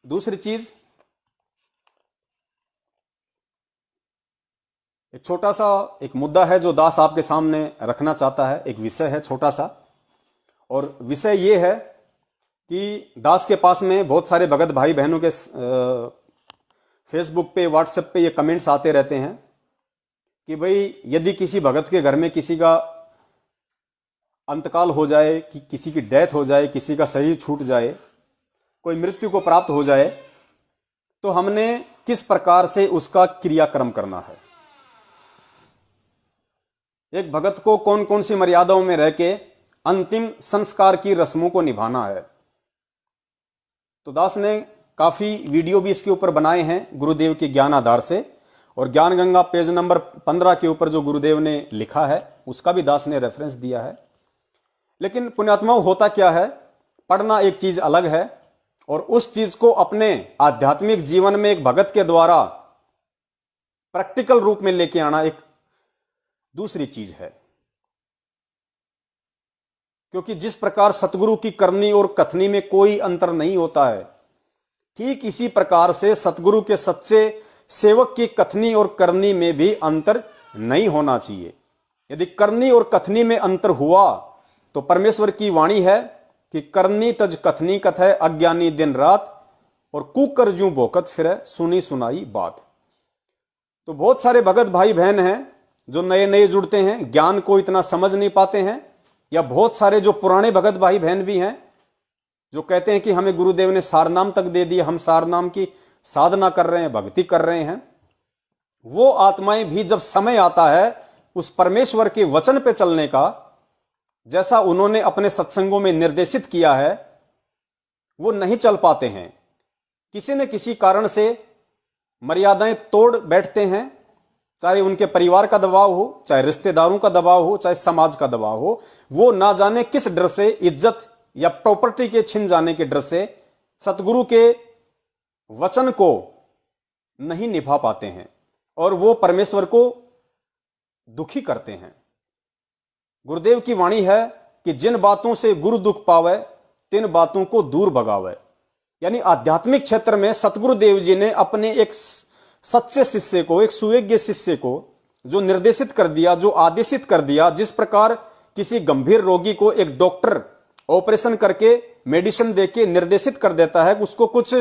दूसरी चीज, एक छोटा सा एक मुद्दा है जो दास आपके सामने रखना चाहता है। एक विषय है छोटा सा, और विषय ये है कि दास के पास में बहुत सारे भगत भाई बहनों के फेसबुक पे, व्हाट्सएप पे ये कमेंट्स आते रहते हैं कि भाई यदि किसी भगत के घर में किसी का अंतकाल हो जाए, कि किसी की डेथ हो जाए, किसी का शरीर छूट जाए, कोई मृत्यु को प्राप्त हो जाए, तो हमने किस प्रकार से उसका क्रियाक्रम करना है। एक भगत को कौन कौन सी मर्यादाओं में रह के अंतिम संस्कार की रस्मों को निभाना है। तो दास ने काफी वीडियो भी इसके ऊपर बनाए हैं गुरुदेव के ज्ञान आधार से, और ज्ञान गंगा पेज नंबर 15 के ऊपर जो गुरुदेव ने लिखा है उसका भी दास ने रेफरेंस दिया है। लेकिन पुण्यात्माओं, होता क्या है, पढ़ना एक चीज अलग है और उस चीज को अपने आध्यात्मिक जीवन में एक भगत के द्वारा प्रैक्टिकल रूप में लेके आना एक दूसरी चीज है। क्योंकि जिस प्रकार सतगुरु की करनी और कथनी में कोई अंतर नहीं होता है, ठीक इसी प्रकार से सतगुरु के सच्चे सेवक की कथनी और करनी में भी अंतर नहीं होना चाहिए। यदि करनी और कथनी में अंतर हुआ तो परमेश्वर की वाणी है कि करनी तज कथनी कथै, अज्ञानी दिन रात, और कुकर जू भोकत फिरे, सुनी सुनाई बात। तो बहुत सारे भगत भाई बहन हैं जो नए नए जुड़ते हैं, ज्ञान को इतना समझ नहीं पाते हैं, या बहुत सारे जो पुराने भगत भाई बहन भी हैं जो कहते हैं कि हमें गुरुदेव ने सारनाम तक दे दिया, हम सारनाम की साधना कर रहे हैं, भक्ति कर रहे हैं। वो आत्माएं भी जब समय आता है उस परमेश्वर के वचन पे चलने का, जैसा उन्होंने अपने सत्संगों में निर्देशित किया है, वो नहीं चल पाते हैं। किसी न किसी कारण से मर्यादाएं तोड़ बैठते हैं, चाहे उनके परिवार का दबाव हो, चाहे रिश्तेदारों का दबाव हो, चाहे समाज का दबाव हो। वो ना जाने किस डर से, इज्जत या प्रॉपर्टी के छिन जाने के डर से सतगुरु के वचन को नहीं निभा पाते हैं और वो परमेश्वर को दुखी करते हैं। गुरुदेव की वाणी है कि जिन बातों से गुरु दुख पावे, तिन बातों को दूर भगावे। यानी आध्यात्मिक क्षेत्र में सतगुरुदेव जी ने अपने एक सच्चे शिष्य को, एक सुयोग्य शिष्य को जो निर्देशित कर दिया, जो आदेशित कर दिया, जिस प्रकार किसी गंभीर रोगी को एक डॉक्टर ऑपरेशन करके मेडिसिन देके निर्देशित कर देता है, उसको कुछ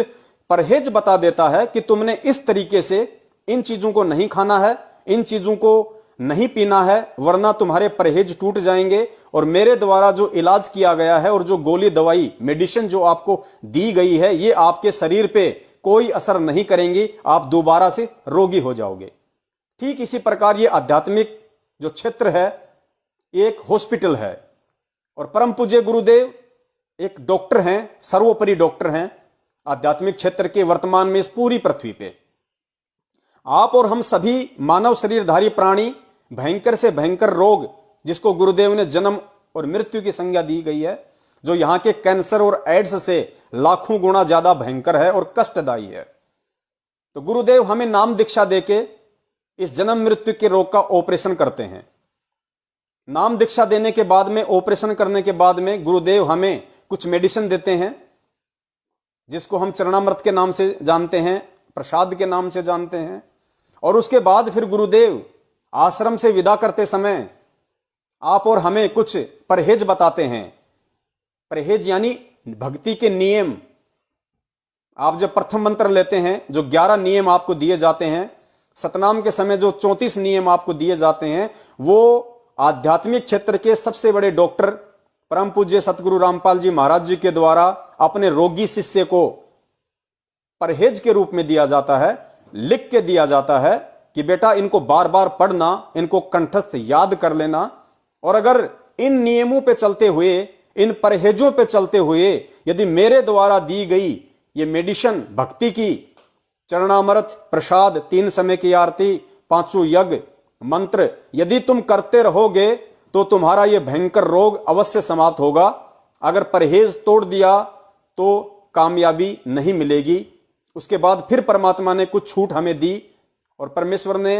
परहेज बता देता है कि तुमने इस तरीके से इन चीजों को नहीं खाना है, इन चीजों को नहीं पीना है, वरना तुम्हारे परहेज टूट जाएंगे, और मेरे द्वारा जो इलाज किया गया है और जो गोली दवाई मेडिसिन जो आपको दी गई है, ये आपके शरीर पे कोई असर नहीं करेंगी, आप दोबारा से रोगी हो जाओगे। ठीक इसी प्रकार ये आध्यात्मिक जो क्षेत्र है एक हॉस्पिटल है, और परम पूज्य गुरुदेव एक डॉक्टर हैं, सर्वोपरि डॉक्टर हैं आध्यात्मिक क्षेत्र के वर्तमान में इस पूरी पृथ्वी पे। आप और हम सभी मानव शरीरधारी प्राणी भयंकर से भयंकर रोग, जिसको गुरुदेव ने जन्म और मृत्यु की संज्ञा दी गई है, जो यहां के कैंसर और एड्स से लाखों गुना ज्यादा भयंकर है और कष्टदायी है, तो गुरुदेव हमें नाम दीक्षा देके इस जन्म मृत्यु के रोग का ऑपरेशन करते हैं। नाम दीक्षा देने के बाद में, ऑपरेशन करने के बाद में गुरुदेव हमें कुछ मेडिसिन देते हैं, जिसको हम चरणामृत के नाम से जानते हैं, प्रसाद के नाम से जानते हैं। और उसके बाद फिर गुरुदेव आश्रम से विदा करते समय आप और हमें कुछ परहेज बताते हैं। परहेज यानी भक्ति के नियम। आप जब प्रथम मंत्र लेते हैं, जो 11 नियम आपको दिए जाते हैं, सतनाम के समय जो 34 नियम आपको दिए जाते हैं, वो आध्यात्मिक क्षेत्र के सबसे बड़े डॉक्टर परम पूज्य सतगुरु रामपाल जी महाराज जी के द्वारा अपने रोगी शिष्य को परहेज के रूप में दिया जाता है, लिख के दिया जाता है कि बेटा इनको बार बार पढ़ना, इनको कंठस्थ याद कर लेना, और अगर इन नियमों पे चलते हुए, इन परहेजों पे चलते हुए यदि मेरे द्वारा दी गई ये मेडिसिन भक्ति की, चरणामृत, प्रसाद, 3 समय की आरती, 5 यज्ञ, मंत्र, यदि तुम करते रहोगे तो तुम्हारा ये भयंकर रोग अवश्य समाप्त होगा। अगर परहेज तोड़ दिया तो कामयाबी नहीं मिलेगी। उसके बाद फिर परमात्मा ने कुछ छूट हमें दी, और परमेश्वर ने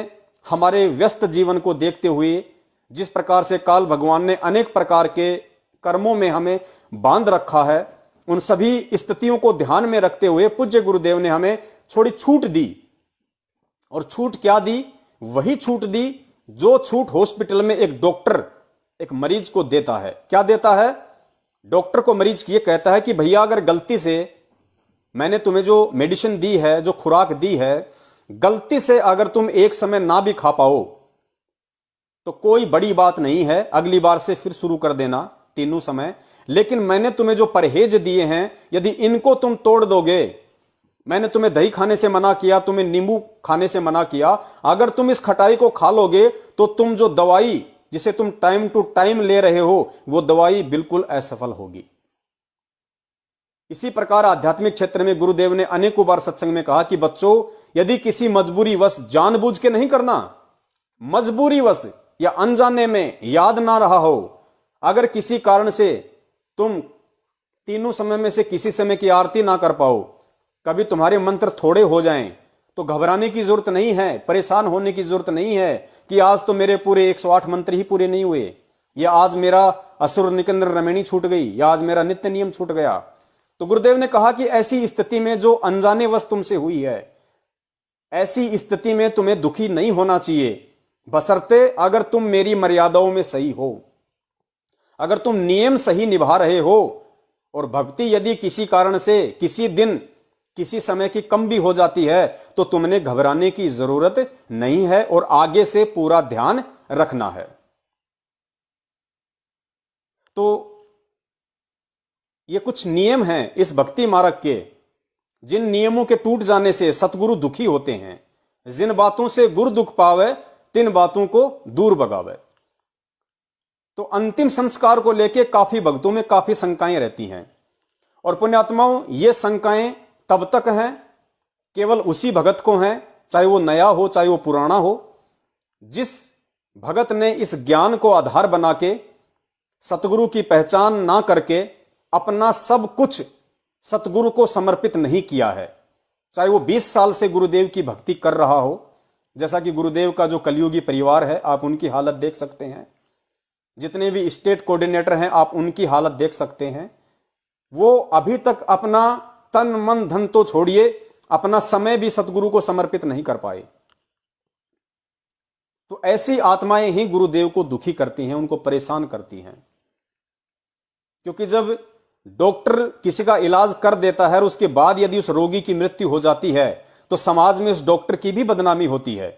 हमारे व्यस्त जीवन को देखते हुए, जिस प्रकार से काल भगवान ने अनेक प्रकार के कर्मों में हमें बांध रखा है, उन सभी स्थितियों को ध्यान में रखते हुए पूज्य गुरुदेव ने हमें थोड़ी छूट दी। और छूट क्या दी? वही छूट दी जो छूट हॉस्पिटल में एक डॉक्टर एक मरीज को देता है। क्या देता है? डॉक्टर को मरीज ये कहता है कि भैया अगर गलती से मैंने तुम्हें जो मेडिसिन दी है, जो खुराक दी है, गलती से अगर तुम एक समय ना भी खा पाओ तो कोई बड़ी बात नहीं है, अगली बार से फिर शुरू कर देना तीनों समय। लेकिन मैंने तुम्हें जो परहेज दिए हैं, यदि इनको तुम तोड़ दोगे, मैंने तुम्हें दही खाने से मना किया, तुम्हें नींबू खाने से मना किया, अगर तुम इस खटाई को खा लोगे तो तुम जो दवाई जिसे तुम टाइम टू टाइम ले रहे हो, वो दवाई बिल्कुल असफल होगी। इसी प्रकार आध्यात्मिक क्षेत्र में गुरुदेव ने अनेकों बार सत्संग में कहा कि बच्चों, यदि किसी मजबूरीवश, जानबूझ के नहीं करना, मजबूरीवश या अनजाने में याद ना रहा हो, अगर किसी कारण से तुम तीनों समय में से किसी समय की आरती ना कर पाओ, कभी तुम्हारे मंत्र थोड़े हो जाएं, तो घबराने की जरूरत नहीं है, परेशान होने की जरूरत नहीं है कि आज तो मेरे पूरे 108 मंत्र ही पूरे नहीं हुए, या आज मेरा असुर निकंदर रमणी छूट गई, या आज मेरा नित्य नियम छूट गया। तो गुरुदेव ने कहा कि ऐसी स्थिति में जो अनजाने वश तुमसे हुई है, ऐसी स्थिति में तुम्हें दुखी नहीं होना चाहिए, बशर्ते अगर तुम मेरी मर्यादाओं में सही हो, अगर तुम नियम सही निभा रहे हो, और भक्ति यदि किसी कारण से किसी दिन किसी समय की कम भी हो जाती है तो तुमने घबराने की जरूरत नहीं है और आगे से पूरा ध्यान रखना है। तो ये कुछ नियम हैं इस भक्ति मार्ग के, जिन नियमों के टूट जाने से सतगुरु दुखी होते हैं। जिन बातों से गुरु दुख पावे, तिन बातों को दूर भगावे। तो अंतिम संस्कार को लेकर काफी भक्तों में काफी शंकाएं रहती हैं, और पुण्यात्माओं, ये शंकाएं तब तक हैं, केवल उसी भगत को हैं, चाहे वो नया हो चाहे वो पुराना हो, जिस भगत ने इस ज्ञान को आधार बना के सतगुरु की पहचान ना करके अपना सब कुछ सतगुरु को समर्पित नहीं किया है। चाहे वो 20 साल से गुरुदेव की भक्ति कर रहा हो, जैसा कि गुरुदेव का जो कलियुगी परिवार है, आप उनकी हालत देख सकते हैं, जितने भी स्टेट कोऑर्डिनेटर हैं आप उनकी हालत देख सकते हैं। वो अभी तक अपना तन मन धन तो छोड़िए, अपना समय भी सतगुरु को समर्पित नहीं कर पाए। तो ऐसी आत्माएं ही गुरुदेव को दुखी करती हैं, उनको परेशान करती हैं। क्योंकि जब डॉक्टर किसी का इलाज कर देता है और उसके बाद यदि उस रोगी की मृत्यु हो जाती है तो समाज में उस डॉक्टर की भी बदनामी होती है।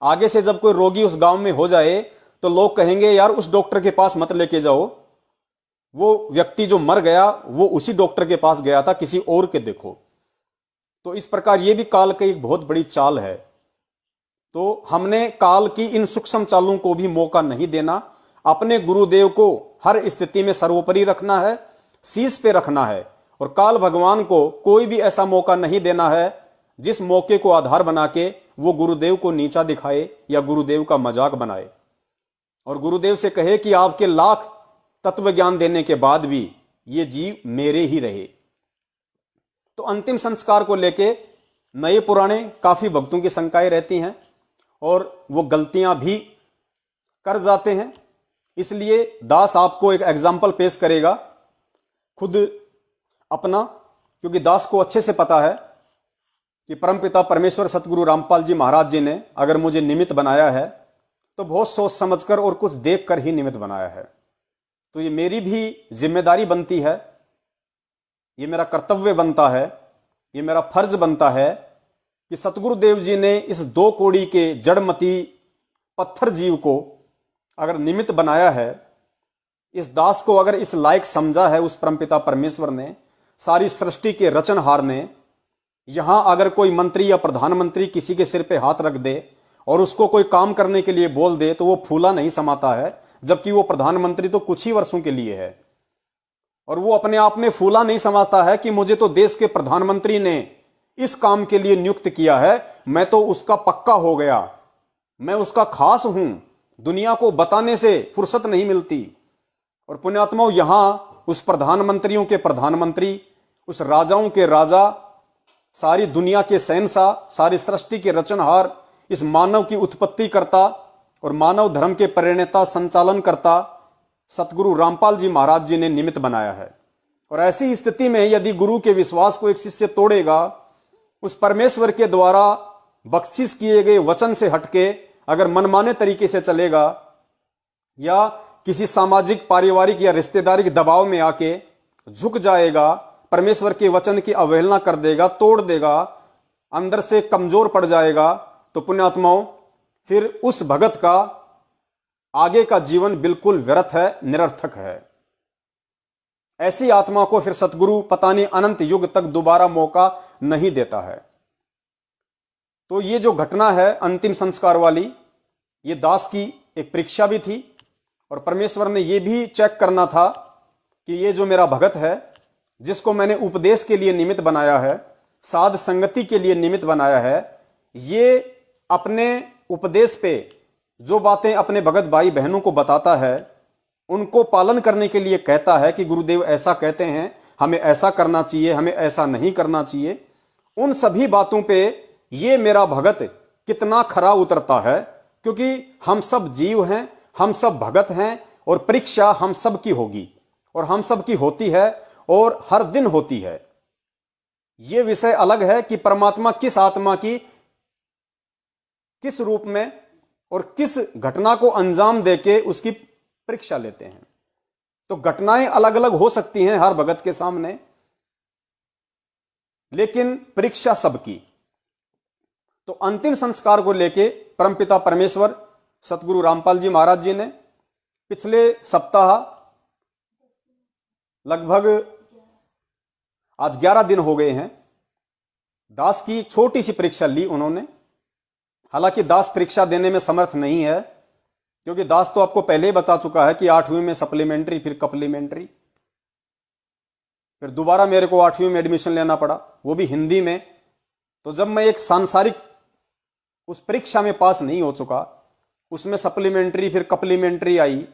आगे से जब कोई रोगी उस गांव में हो जाए तो लोग कहेंगे यार उस डॉक्टर के पास मत लेके जाओ, वो व्यक्ति जो मर गया वो उसी डॉक्टर के पास गया था, किसी और के देखो। तो इस प्रकार ये भी काल की एक बहुत बड़ी चाल है। तो हमने काल की इन सूक्ष्म चालों को भी मौका नहीं देना, अपने गुरुदेव को हर स्थिति में सर्वोपरि रखना है, शीश पे रखना है, और काल भगवान को कोई भी ऐसा मौका नहीं देना है जिस मौके को आधार बना के वो गुरुदेव को नीचा दिखाए या गुरुदेव का मजाक बनाए, और गुरुदेव से कहे कि आपके लाख तत्व ज्ञान देने के बाद भी ये जीव मेरे ही रहे। तो अंतिम संस्कार को लेके नए पुराने काफी भक्तों की शंकाएं रहती हैं और वो गलतियां भी कर जाते हैं। इसलिए दास आपको एक एग्जाम्पल पेश करेगा खुद अपना, क्योंकि दास को अच्छे से पता है कि परमपिता परमेश्वर सतगुरु रामपाल जी महाराज जी ने अगर मुझे निमित्त बनाया है तो बहुत सोच समझकर और कुछ देखकर ही निमित्त बनाया है। तो ये मेरी भी जिम्मेदारी बनती है, ये मेरा कर्तव्य बनता है, ये मेरा फर्ज बनता है कि सतगुरुदेव जी ने इस 2 कौड़ी के जड़मती पत्थर जीव को अगर निमित्त बनाया है, इस दास को अगर इस लायक समझा है उस परमपिता परमेश्वर ने, सारी सृष्टि के रचनहार ने, यहां अगर कोई मंत्री या प्रधानमंत्री किसी के सिर पे हाथ रख दे और उसको कोई काम करने के लिए बोल दे तो वो फूला नहीं समाता है, जबकि वो प्रधानमंत्री तो कुछ ही वर्षों के लिए है, और वो अपने आप में फूला नहीं समाता है कि मुझे तो देश के प्रधानमंत्री ने इस काम के लिए नियुक्त किया है, मैं तो उसका पक्का हो गया, मैं उसका खास हूं, दुनिया को बताने से फुर्सत नहीं मिलती। और पुण्यात्माओं, यहां उस प्रधानमंत्रियों के प्रधानमंत्री, उस राजाओं के राजा, सारी दुनिया के शहंशाह, सारी सृष्टि के रचनहार, इस मानव की उत्पत्ति करता और मानव धर्म के प्रणेता, संचालन करता सतगुरु रामपाल जी महाराज जी ने निमित्त बनाया है। और ऐसी स्थिति में यदि गुरु के विश्वास को एक शिष्य तोड़ेगा, उस परमेश्वर के द्वारा बख्शिश किए गए वचन से हटके अगर मनमाने तरीके से चलेगा, या किसी सामाजिक, पारिवारिक या रिश्तेदारी दबाव में आके झुक जाएगा, परमेश्वर के वचन की अवहेलना कर देगा, तोड़ देगा, अंदर से कमजोर पड़ जाएगा, तो पुण्यात्माओं फिर उस भगत का आगे का जीवन बिल्कुल व्यर्थ है, निरर्थक है। ऐसी आत्मा को फिर सतगुरु पता नहीं अनंत युग तक दोबारा मौका नहीं देता है। तो ये जो घटना है अंतिम संस्कार वाली, ये दास की एक परीक्षा भी थी, और परमेश्वर ने ये भी चेक करना था कि ये जो मेरा भगत है, जिसको मैंने उपदेश के लिए निमित्त बनाया है, साध संगति के लिए निमित्त बनाया है, ये अपने उपदेश पे जो बातें अपने भगत भाई बहनों को बताता है, उनको पालन करने के लिए कहता है कि गुरुदेव ऐसा कहते हैं, हमें ऐसा करना चाहिए, हमें ऐसा नहीं करना चाहिए, उन सभी बातों पे ये मेरा भगत कितना खरा उतरता है, क्योंकि हम सब जीव हैं, हम सब भगत हैं, और परीक्षा हम सब की होगी, और हम सब की होती है, और हर दिन होती है। यह विषय अलग है कि परमात्मा किस आत्मा की किस रूप में और किस घटना को अंजाम देके उसकी परीक्षा लेते हैं। तो घटनाएं अलग अलग हो सकती हैं हर भगत के सामने, लेकिन परीक्षा सबकी। तो अंतिम संस्कार को लेके परमपिता परमेश्वर सतगुरु रामपाल जी महाराज जी ने पिछले सप्ताह लगभग आज 11 दिन हो गए हैं, दास की छोटी सी परीक्षा ली उन्होंने। हालांकि दास परीक्षा देने में समर्थ नहीं है, क्योंकि दास तो आपको पहले ही बता चुका है कि 8वीं में सप्लीमेंट्री, फिर कप्लीमेंट्री, फिर दोबारा मेरे को 8वीं में एडमिशन लेना पड़ा, वो भी हिंदी में। तो जब मैं एक सांसारिक उस परीक्षा में पास नहीं हो चुका, उसमें सप्लीमेंट्री फिर कप्लीमेंट्री आई,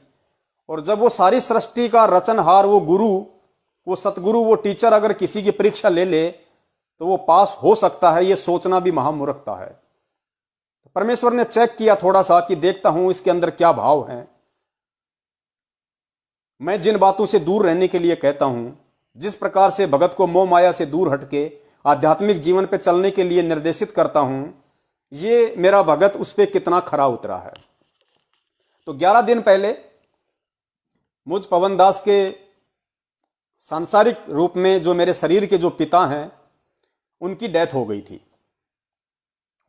और जब वो सारी सृष्टि का रचनहार वो गुरु, वो सतगुरु, वो टीचर अगर किसी की परीक्षा ले ले तो वो पास हो सकता है, ये सोचना भी महामूर्खता है। तो परमेश्वर ने चेक किया थोड़ा सा कि देखता हूं इसके अंदर क्या भाव है। मैं जिन बातों से दूर रहने के लिए कहता हूं, जिस प्रकार से भगत को मोह माया से दूर हटके आध्यात्मिक जीवन पे चलने के लिए निर्देशित करता हूं, ये मेरा भगत उस पे कितना खरा उतरा है। तो 11 दिन पहले मुझ पवन दास के सांसारिक रूप में जो मेरे शरीर के जो पिता हैं, उनकी डेथ हो गई थी,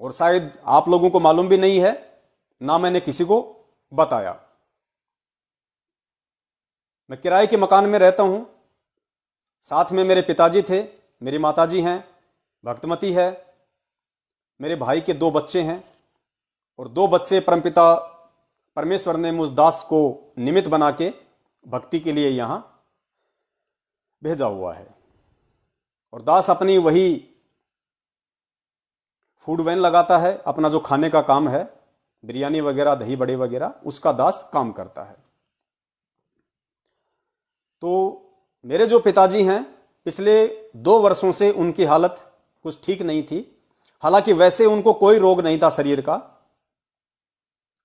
और शायद आप लोगों को मालूम भी नहीं है, ना मैंने किसी को बताया। मैं किराए के मकान में रहता हूं, साथ में मेरे पिताजी थे, मेरी माताजी हैं, भक्तमती है, मेरे भाई के 2 बच्चे हैं, और 2 बच्चे परमपिता परमेश्वर ने मुझ दास को निमित्त बना के भक्ति के लिए यहां भेजा हुआ है। और दास अपनी वही फूड वैन लगाता है, अपना जो खाने का काम है, बिरयानी वगैरह, दही बड़े वगैरह, उसका दास काम करता है। तो मेरे जो पिताजी हैं, पिछले 2 वर्षों से उनकी हालत कुछ ठीक नहीं थी। हालांकि वैसे उनको कोई रोग नहीं था शरीर का,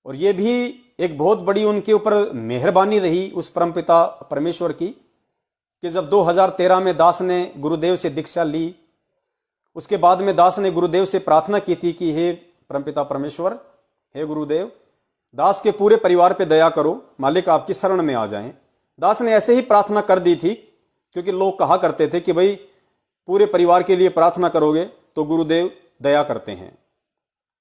और ये भी एक बहुत बड़ी उनके ऊपर मेहरबानी रही उस परमपिता परमेश्वर की, कि जब 2013 में दास ने गुरुदेव से दीक्षा ली, उसके बाद में दास ने गुरुदेव से प्रार्थना की थी कि हे परमपिता परमेश्वर, हे गुरुदेव, दास के पूरे परिवार पे दया करो, मालिक आपकी शरण में आ जाएं। दास ने ऐसे ही प्रार्थना कर दी थी, क्योंकि लोग कहा करते थे कि भाई पूरे परिवार के लिए प्रार्थना करोगे तो गुरुदेव दया करते हैं।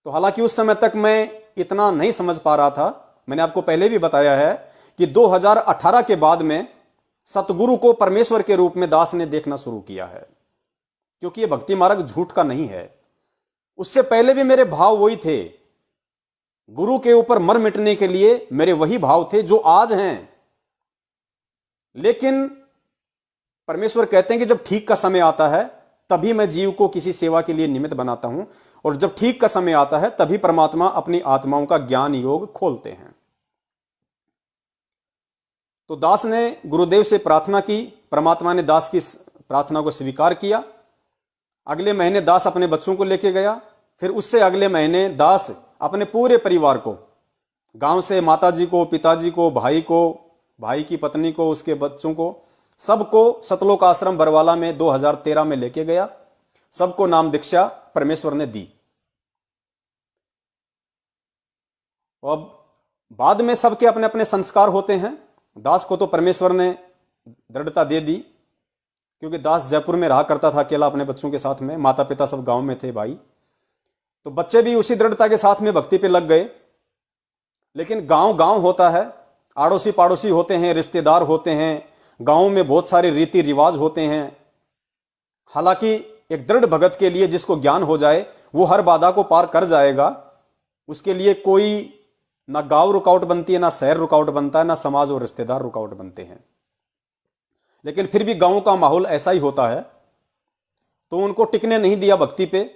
तो हालांकि उस समय तक मैं इतना नहीं समझ पा रहा था। मैंने आपको पहले भी बताया है कि 2018 के बाद में सतगुरु को परमेश्वर के रूप में दास ने देखना शुरू किया है, क्योंकि ये भक्ति मार्ग झूठ का नहीं है। उससे पहले भी मेरे भाव वही थे, गुरु के ऊपर मर मिटने के लिए मेरे वही भाव थे जो आज हैं। लेकिन परमेश्वर कहते हैं कि जब ठीक का समय आता है तभी मैं जीव को किसी सेवा के लिए निमित्त बनाता हूं, और जब ठीक का समय आता है तभी परमात्मा अपनी आत्माओं का ज्ञान योग खोलते हैं। तो दास ने गुरुदेव से प्रार्थना की, परमात्मा ने दास की प्रार्थना को स्वीकार किया। अगले महीने दास अपने बच्चों को लेके गया, फिर उससे अगले महीने दास अपने पूरे परिवार को, गांव से माताजी को, पिताजी को, भाई को, भाई की पत्नी को, उसके बच्चों को सबको सतलोक आश्रम बरवाला में 2013 में लेके गया, सबको नाम दीक्षा परमेश्वर ने दी। अब बाद में सबके अपने अपने संस्कार होते हैं। दास को तो परमेश्वर ने दृढ़ता दे दी, क्योंकि दास जयपुर में रहा करता था अकेला अपने बच्चों के साथ में, माता पिता सब गांव में थे भाई, तो बच्चे भी उसी दृढ़ता के साथ में भक्ति पे लग गए। लेकिन गांव गांव होता है, आड़ोसी पाड़ोसी होते हैं, रिश्तेदार होते हैं, गांव में बहुत सारे रीति रिवाज होते हैं। हालांकि एक दृढ़ भगत के लिए जिसको ज्ञान हो जाए वो हर बाधा को पार कर जाएगा, उसके लिए कोई ना गांव रुकावट बनती है, ना शहर रुकावट बनता है, ना समाज और रिश्तेदार रुकावट बनते हैं। लेकिन फिर भी गांव का माहौल ऐसा ही होता है, तो उनको टिकने नहीं दिया भक्ति पे।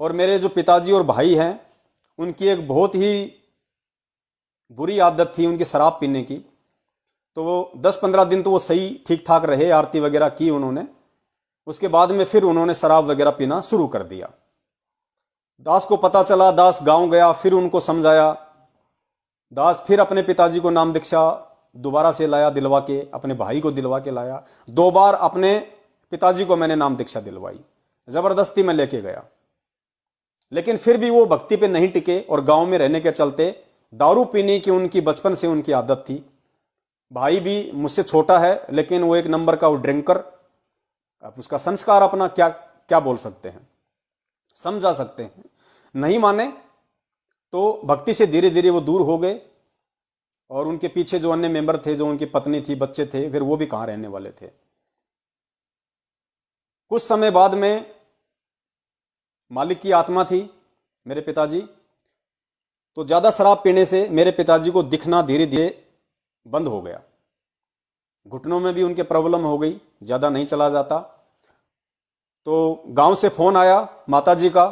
और मेरे जो पिताजी और भाई हैं, उनकी एक बहुत ही बुरी आदत थी उनकी शराब पीने की। तो वो 10-15 दिन तो वो सही ठीक ठाक रहे, आरती वगैरह की उन्होंने, उसके बाद में फिर उन्होंने शराब वगैरह पीना शुरू कर दिया। दास को पता चला, दास गांव गया, फिर उनको समझाया। दास फिर अपने पिताजी को नाम दीक्षा दोबारा से लाया, दिलवा के, अपने भाई को दिलवा के लाया। 2 बार अपने पिताजी को मैंने नाम दीक्षा दिलवाई, जबरदस्ती में लेके गया। लेकिन फिर भी वो भक्ति पे नहीं टिके, और गांव में रहने के चलते दारू पीने की उनकी बचपन से उनकी आदत थी। भाई भी मुझसे छोटा है, लेकिन वो एक नंबर का वो ड्रिंकर। आप उसका संस्कार अपना क्या क्या बोल सकते हैं, समझा सकते हैं। नहीं माने तो भक्ति से धीरे धीरे वो दूर हो गए, और उनके पीछे जो अन्य मेंबर थे, जो उनकी पत्नी थी, बच्चे थे, फिर वो भी कहां रहने वाले थे। कुछ समय बाद में मालिक की आत्मा थी मेरे पिताजी, तो ज्यादा शराब पीने से मेरे पिताजी को दिखना धीरे धीरे बंद हो गया। घुटनों में भी उनके प्रॉब्लम हो गई, ज्यादा नहीं चला जाता। तो गांव से फोन आया माताजी का,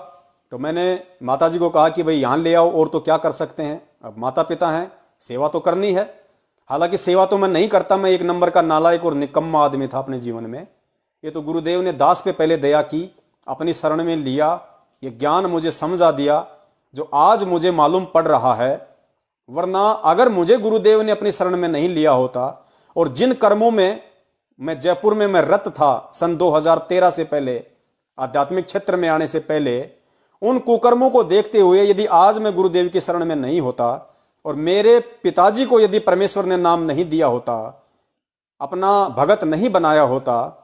तो मैंने माताजी को कहा कि भाई यहां ले आओ, और तो क्या कर सकते हैं, अब माता पिता हैं, सेवा तो करनी है। हालांकि सेवा तो मैं नहीं करता, मैं एक नंबर का नालायक और निकम्मा आदमी था अपने जीवन में। ये तो गुरुदेव ने दास पे पहले दया की, अपनी शरण में लिया, ये ज्ञान मुझे समझा दिया जो आज मुझे मालूम पड़ रहा है। वरना अगर मुझे गुरुदेव ने अपनी शरण में नहीं लिया होता, और जिन कर्मों में मैं जयपुर में मैं रत था सन 2013 से पहले, आध्यात्मिक क्षेत्र में आने से पहले, उन कुकर्मों को देखते हुए यदि आज मैं गुरुदेव की शरण में नहीं होता, और मेरे पिताजी को यदि परमेश्वर ने नाम नहीं दिया होता, अपना भगत नहीं बनाया होता,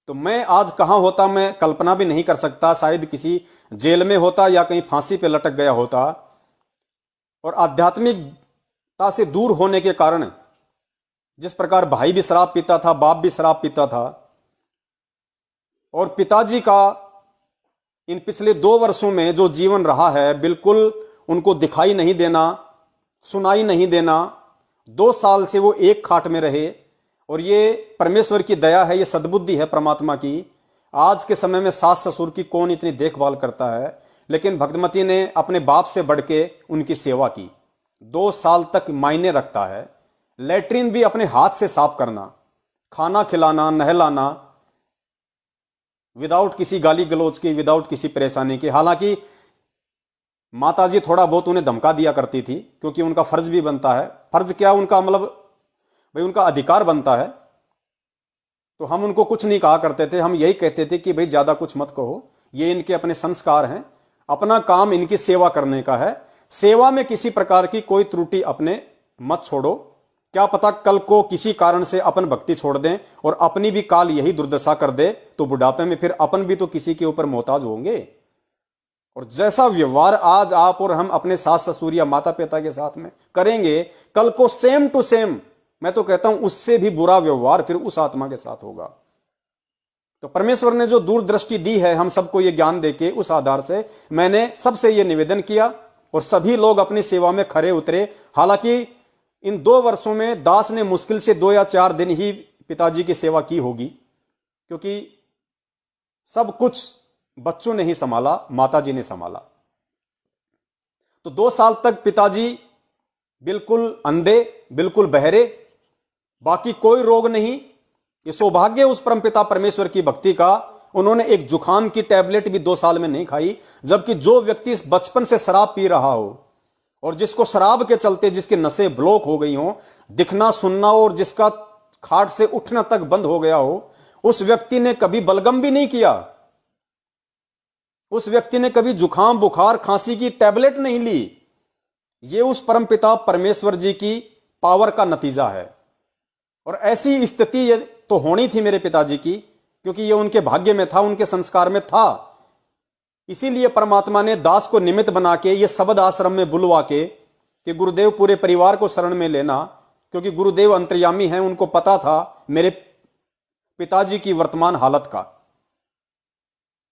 तो मैं आज कहां होता मैं कल्पना भी नहीं कर सकता। शायद किसी जेल में होता या कहीं फांसी पे लटक गया होता। और आध्यात्मिकता से दूर होने के कारण, जिस प्रकार भाई भी शराब पीता था, बाप भी शराब पीता था, और पिताजी का इन पिछले 2 वर्षों में जो जीवन रहा है, बिल्कुल उनको दिखाई नहीं देना, सुनाई नहीं देना। 2 साल से वो एक खाट में रहे, और ये परमेश्वर की दया है, ये सद्बुद्धि है परमात्मा की। आज के समय में सास ससुर की कौन इतनी देखभाल करता है, लेकिन भक्तमती ने अपने बाप से बढ़ के उनकी सेवा की। 2 साल तक मायने रखता है। लैट्रिन भी अपने हाथ से साफ करना, खाना खिलाना, नहलाना, विदाउट किसी गाली गलौज के, विदाउट किसी परेशानी के। हालांकि माताजी थोड़ा बहुत उन्हें धमका दिया करती थी, क्योंकि उनका फर्ज भी बनता है। फर्ज क्या, उनका मतलब भाई उनका अधिकार बनता है। तो हम उनको कुछ नहीं कहा करते थे, हम यही कहते थे कि भाई ज्यादा कुछ मत कहो, ये इनके अपने संस्कार हैं, अपना काम इनकी सेवा करने का है। सेवा में किसी प्रकार की कोई त्रुटि अपने मत छोड़ो, क्या पता कल को किसी कारण से अपन भक्ति छोड़ दें और अपनी भी काल यही दुर्दशा कर दे, तो बुढ़ापे में फिर अपन भी तो किसी के ऊपर मोहताज होंगे। और जैसा व्यवहार आज आप और हम अपने सास ससुर या माता पिता के साथ में करेंगे, कल को सेम टू सेम, मैं तो कहता हूं उससे भी बुरा व्यवहार फिर उस आत्मा के साथ होगा। तो परमेश्वर ने जो दूरदृष्टि दी है हम सबको ये ज्ञान देके, उस आधार से मैंने सबसे ये निवेदन किया, और सभी लोग अपनी सेवा में खरे उतरे। हालांकि इन 2 वर्षों में दास ने मुश्किल से 2 या 4 दिन ही पिताजी की सेवा की होगी, क्योंकि सब कुछ बच्चों ने ही संभाला, माताजी ने संभाला। तो 2 साल तक पिताजी बिल्कुल अंधे, बिल्कुल बहरे, बाकी कोई रोग नहीं। ये सौभाग्य उस परमपिता परमेश्वर की भक्ति का। उन्होंने एक जुखाम की टैबलेट भी 2 साल में नहीं खाई, जबकि जो व्यक्ति इस बचपन से शराब पी रहा हो, और जिसको शराब के चलते जिसके नसें ब्लॉक हो गई हो, दिखना सुनना, और जिसका खाट से उठना तक बंद हो गया हो, उस व्यक्ति ने कभी बलगम भी नहीं किया, उस व्यक्ति ने कभी जुखाम बुखार खांसी की टैबलेट नहीं ली। यह उस परमपिता परमेश्वर जी की पावर का नतीजा है। और ऐसी स्थिति तो होनी थी मेरे पिताजी की, क्योंकि यह उनके भाग्य में था, उनके संस्कार में था। इसीलिए परमात्मा ने दास को निमित्त बना के ये शब्द आश्रम में बुलवा के कि गुरुदेव पूरे परिवार को शरण में लेना, क्योंकि गुरुदेव अंतर्यामी हैं, उनको पता था मेरे पिताजी की वर्तमान हालत का।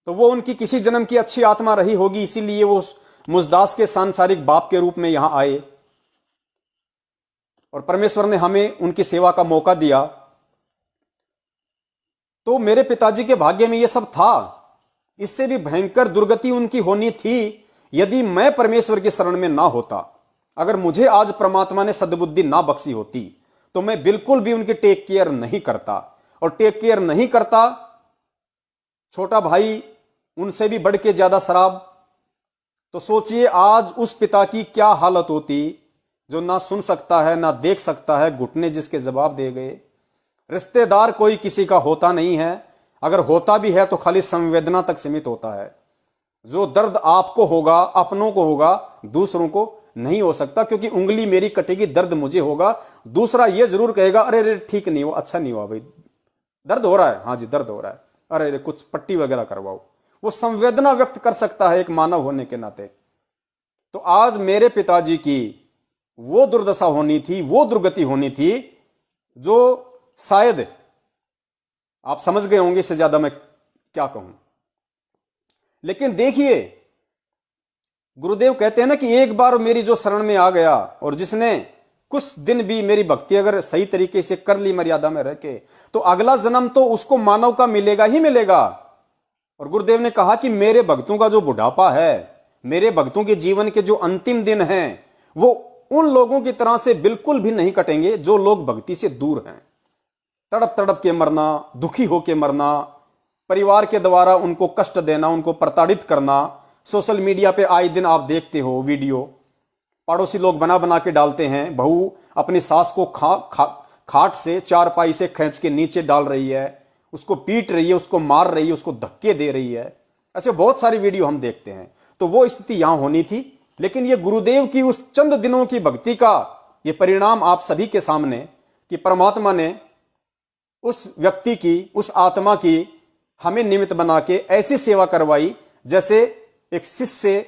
तो वो उनकी किसी जन्म की अच्छी आत्मा रही होगी, इसीलिए वो मुझदास के सांसारिक बाप के रूप में यहां आए और परमेश्वर ने हमें उनकी सेवा का मौका दिया। तो मेरे पिताजी के भाग्य में यह सब था। इससे भी भयंकर दुर्गति उनकी होनी थी यदि मैं परमेश्वर की शरण में ना होता। अगर मुझे आज परमात्मा ने सद्बुद्धि ना बख्शी होती तो मैं बिल्कुल भी उनकी टेक केयर नहीं करता, और टेक केयर नहीं करता, छोटा भाई उनसे भी बढ़ के ज्यादा शराब। तो सोचिए आज उस पिता की क्या हालत होती, जो ना सुन सकता है ना देख सकता है, घुटने जिसके जवाब दे गए। रिश्तेदार कोई किसी का होता नहीं है, अगर होता भी है तो खाली संवेदना तक सीमित होता है। जो दर्द आपको होगा, अपनों को होगा, दूसरों को नहीं हो सकता, क्योंकि उंगली मेरी कटेगी, दर्द मुझे होगा। दूसरा यह जरूर कहेगा अरे अरे ठीक नहीं हो, अच्छा नहीं हुआ भाई, दर्द हो रहा है, हाँ जी दर्द हो रहा है, अरे अरे कुछ पट्टी वगैरह करवाओ। वो संवेदना व्यक्त कर सकता है एक मानव होने के नाते। तो आज मेरे पिताजी की वो दुर्दशा होनी थी, वो दुर्गति होनी थी, जो शायद आप समझ गए होंगे, इससे ज्यादा मैं क्या कहूं। लेकिन देखिए, गुरुदेव कहते हैं ना कि एक बार मेरी जो शरण में आ गया और जिसने कुछ दिन भी मेरी भक्ति अगर सही तरीके से कर ली, मर्यादा में रह के, तो अगला जन्म तो उसको मानव का मिलेगा ही मिलेगा। और गुरुदेव ने कहा कि मेरे भक्तों का जो बुढ़ापा है, मेरे भक्तों के जीवन के जो अंतिम दिन हैं, वो उन लोगों की तरह से बिल्कुल भी नहीं कटेंगे जो लोग भक्ति से दूर हैं। तड़प तड़प के मरना, दुखी होके मरना, परिवार के द्वारा उनको कष्ट देना, उनको प्रताड़ित करना। सोशल मीडिया पे आए दिन आप देखते हो वीडियो, पड़ोसी लोग बना बना के डालते हैं, बहू अपनी सास को खाट से, चारपाई से खींच के नीचे डाल रही है, उसको पीट रही है, उसको मार रही है, उसको धक्के दे रही है। ऐसे बहुत सारी वीडियो हम देखते हैं। तो वो स्थिति यहां होनी थी। लेकिन ये गुरुदेव की उस चंद दिनों की भक्ति का ये परिणाम आप सभी के सामने, कि परमात्मा ने उस व्यक्ति की, उस आत्मा की हमें निमित्त बना के ऐसी सेवा करवाई जैसे एक शिष्य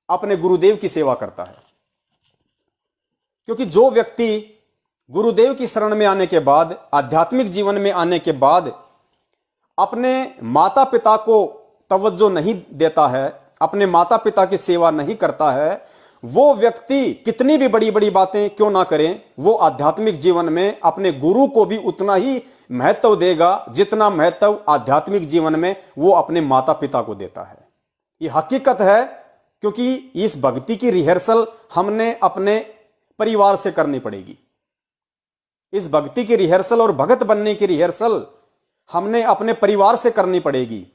अपने गुरुदेव की सेवा करता है। क्योंकि जो व्यक्ति गुरुदेव की शरण में आने के बाद, आध्यात्मिक जीवन में आने के बाद अपने माता पिता को तवज्जो नहीं देता है, अपने माता पिता की सेवा नहीं करता है, वो व्यक्ति कितनी भी बड़ी बड़ी बातें क्यों ना करें, वो आध्यात्मिक जीवन में अपने गुरु को भी उतना ही महत्व देगा जितना महत्व आध्यात्मिक जीवन में वो अपने माता पिता को देता है। ये हकीकत है, क्योंकि इस भक्ति की रिहर्सल हमने अपने परिवार से करनी पड़ेगी। इस भक्ति की रिहर्सल और भगत बनने की रिहर्सल हमने अपने परिवार से करनी पड़ेगी।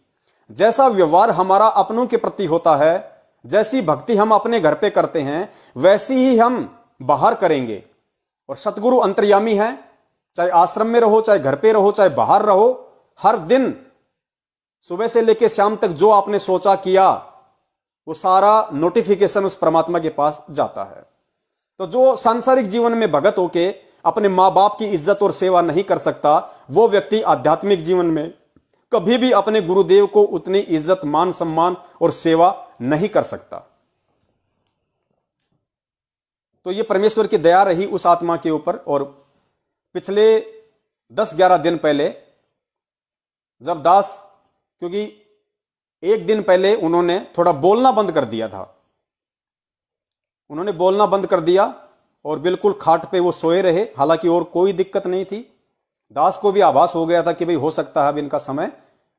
जैसा व्यवहार हमारा अपनों के प्रति होता है, जैसी भक्ति हम अपने घर पे करते हैं, वैसी ही हम बाहर करेंगे। और सतगुरु अंतर्यामी है, चाहे आश्रम में रहो, चाहे घर पे रहो, चाहे बाहर रहो, हर दिन सुबह से लेकर शाम तक जो आपने सोचा किया, वो सारा नोटिफिकेशन उस परमात्मा के पास जाता है। तो जो सांसारिक जीवन में भगत होके अपने मां बाप की इज्जत और सेवा नहीं कर सकता, वो व्यक्ति आध्यात्मिक जीवन में कभी भी अपने गुरुदेव को उतनी इज्जत, मान सम्मान और सेवा नहीं कर सकता। तो ये परमेश्वर की दया रही उस आत्मा के ऊपर। और पिछले 10-11 दिन पहले जब दास, क्योंकि एक दिन पहले उन्होंने थोड़ा बोलना बंद कर दिया था, उन्होंने बोलना बंद कर दिया और बिल्कुल खाट पे वो सोए रहे। हालांकि और कोई दिक्कत नहीं थी। दास को भी आभास हो गया था कि भाई हो सकता है अब इनका समय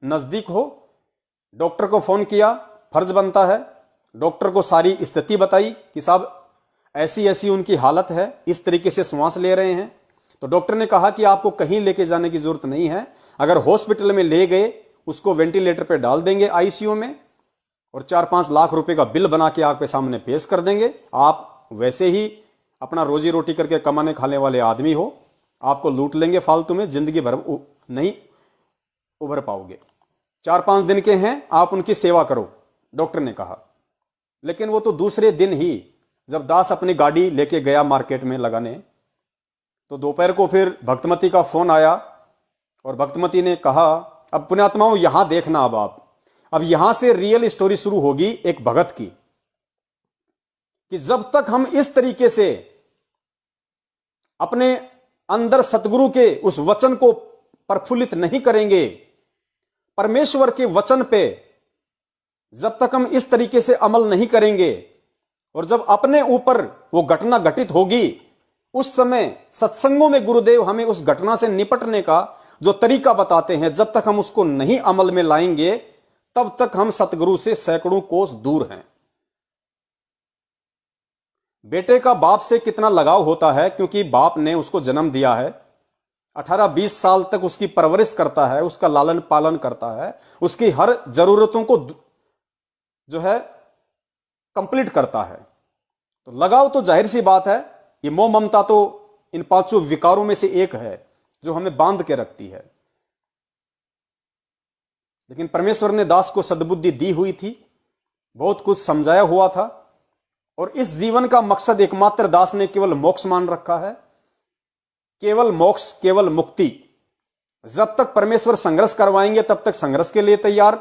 नजदीक हो। डॉक्टर को फोन किया, फर्ज बनता है। डॉक्टर को सारी स्थिति बताई कि साहब ऐसी ऐसी उनकी हालत है, इस तरीके से श्वास ले रहे हैं। तो डॉक्टर ने कहा कि आपको कहीं लेके जाने की जरूरत नहीं है, अगर हॉस्पिटल में ले गए उसको वेंटिलेटर पे डाल देंगे आईसीयू में, और 4-5 लाख रुपए का बिल बना के आपके सामने पेश कर देंगे। आप वैसे ही अपना रोजी रोटी करके कमाने खाने वाले आदमी हो, आपको लूट लेंगे फालतू में, जिंदगी भर नहीं उभर पाओगे। 4-5 दिन के हैं, आप उनकी सेवा करो, डॉक्टर ने कहा। लेकिन वो तो दूसरे दिन ही जब दास अपनी गाड़ी लेके गया मार्केट में लगाने, तो दोपहर को फिर भक्तमती का फोन आया और भक्तमती ने कहा, अब पुण्यात्माओं यहां देखना, अब यहां से रियल स्टोरी शुरू होगी एक भगत की, कि जब तक हम इस तरीके से अपने अंदर सतगुरु के उस वचन को प्रफुल्लित नहीं करेंगे, परमेश्वर के वचन पे जब तक हम इस तरीके से अमल नहीं करेंगे, और जब अपने ऊपर वो घटना घटित होगी, उस समय सत्संगों में गुरुदेव हमें उस घटना से निपटने का जो तरीका बताते हैं, जब तक हम उसको नहीं अमल में लाएंगे, तब तक हम सतगुरु से सैकड़ों कोस दूर हैं। बेटे का बाप से कितना लगाव होता है, क्योंकि बाप ने उसको जन्म दिया है, 18-20 साल तक उसकी परवरिश करता है, उसका लालन पालन करता है, उसकी हर जरूरतों को जो है कंप्लीट करता है। तो लगाव तो जाहिर सी बात है, ये मोह ममता तो इन 5 विकारों में से एक है जो हमें बांध के रखती है। लेकिन परमेश्वर ने दास को सद्बुद्धि दी हुई थी, बहुत कुछ समझाया हुआ था, और इस जीवन का मकसद एकमात्र दास ने केवल मोक्ष मान रखा है। केवल मोक्ष, केवल मुक्ति। जब तक परमेश्वर संघर्ष करवाएंगे तब तक संघर्ष के लिए तैयार,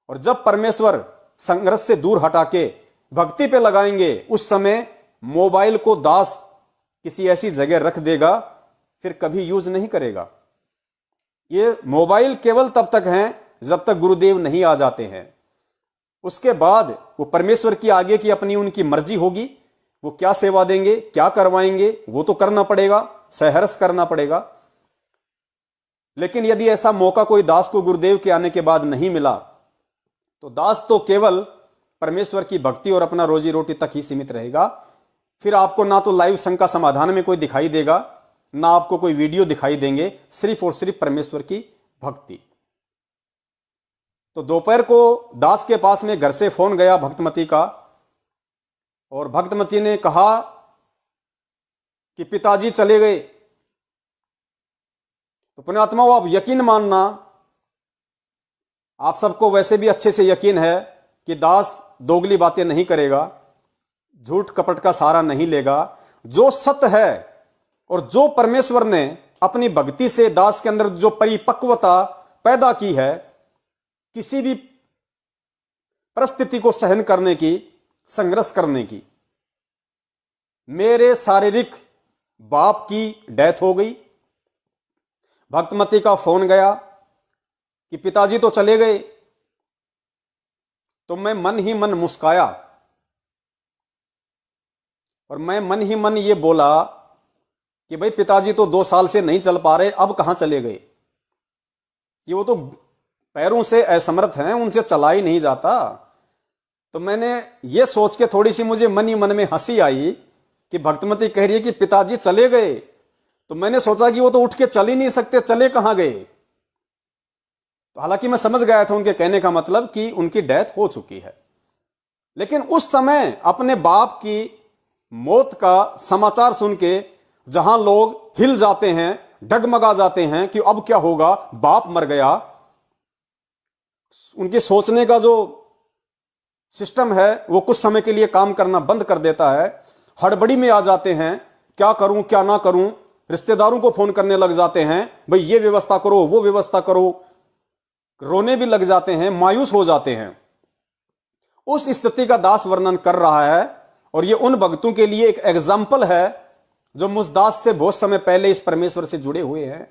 और जब परमेश्वर संघर्ष से दूर हटा के भक्ति पे लगाएंगे, उस समय मोबाइल को दास किसी ऐसी जगह रख देगा, फिर कभी यूज नहीं करेगा। ये मोबाइल केवल तब तक है जब तक गुरुदेव नहीं आ जाते हैं। उसके बाद वो परमेश्वर की आगे की अपनी उनकी मर्जी होगी, वो क्या सेवा देंगे, क्या करवाएंगे, वो तो करना पड़ेगा, सहर्ष करना पड़ेगा। लेकिन यदि ऐसा मौका कोई दास को गुरुदेव के आने के बाद नहीं मिला, तो दास तो केवल परमेश्वर की भक्ति और अपना रोजी रोटी तक ही सीमित रहेगा। फिर आपको ना तो लाइव संघ का समाधान में कोई दिखाई देगा, ना आपको कोई वीडियो दिखाई देंगे, सिर्फ और सिर्फ परमेश्वर की भक्ति। तो दोपहर को दास के पास में घर से फोन गया भक्तमती का, और भक्तमती ने कहा कि पिताजी चले गए। तो पुण्यात्माओं, आप यकीन मानना, आप सबको वैसे भी अच्छे से यकीन है कि दास दोगली बातें नहीं करेगा, झूठ कपट का सहारा नहीं लेगा। जो सत्य है और जो परमेश्वर ने अपनी भक्ति से दास के अंदर जो परिपक्वता पैदा की है, किसी भी परिस्थिति को सहन करने की, संघर्ष करने की। मेरे शारीरिक बाप की डेथ हो गई, भक्तमती का फोन गया कि पिताजी तो चले गए, तो मैं मन ही मन मुस्काया, और मैं मन ही मन ये बोला कि भाई पिताजी तो 2 साल से नहीं चल पा रहे, अब कहां चले गए, कि वो तो पैरों से असमर्थ हैं, उनसे चला ही नहीं जाता। तो मैंने ये सोच के थोड़ी सी मुझे मन ही मन में हंसी आई कि भक्तमती कह रही है कि पिताजी चले गए, तो मैंने सोचा कि वो तो उठ के चल ही नहीं सकते, चले कहां गए। तो हालांकि मैं समझ गया था उनके कहने का मतलब कि उनकी डेथ हो चुकी है, लेकिन उस समय अपने बाप की मौत का समाचार सुन के जहां लोग हिल जाते हैं, डगमगा जाते हैं कि अब क्या होगा, बाप मर गया, उनके सोचने का जो सिस्टम है वो कुछ समय के लिए काम करना बंद कर देता है। हड़बड़ी में आ जाते हैं, क्या करूं क्या ना करूं, रिश्तेदारों को फोन करने लग जाते हैं, भाई ये व्यवस्था करो वो व्यवस्था करो, रोने भी लग जाते हैं, मायूस हो जाते हैं। उस स्थिति का दास वर्णन कर रहा है, और ये उन भक्तों के लिए एक एग्जाम्पल है जो मुझदास से बहुत समय पहले इस परमेश्वर से जुड़े हुए हैं।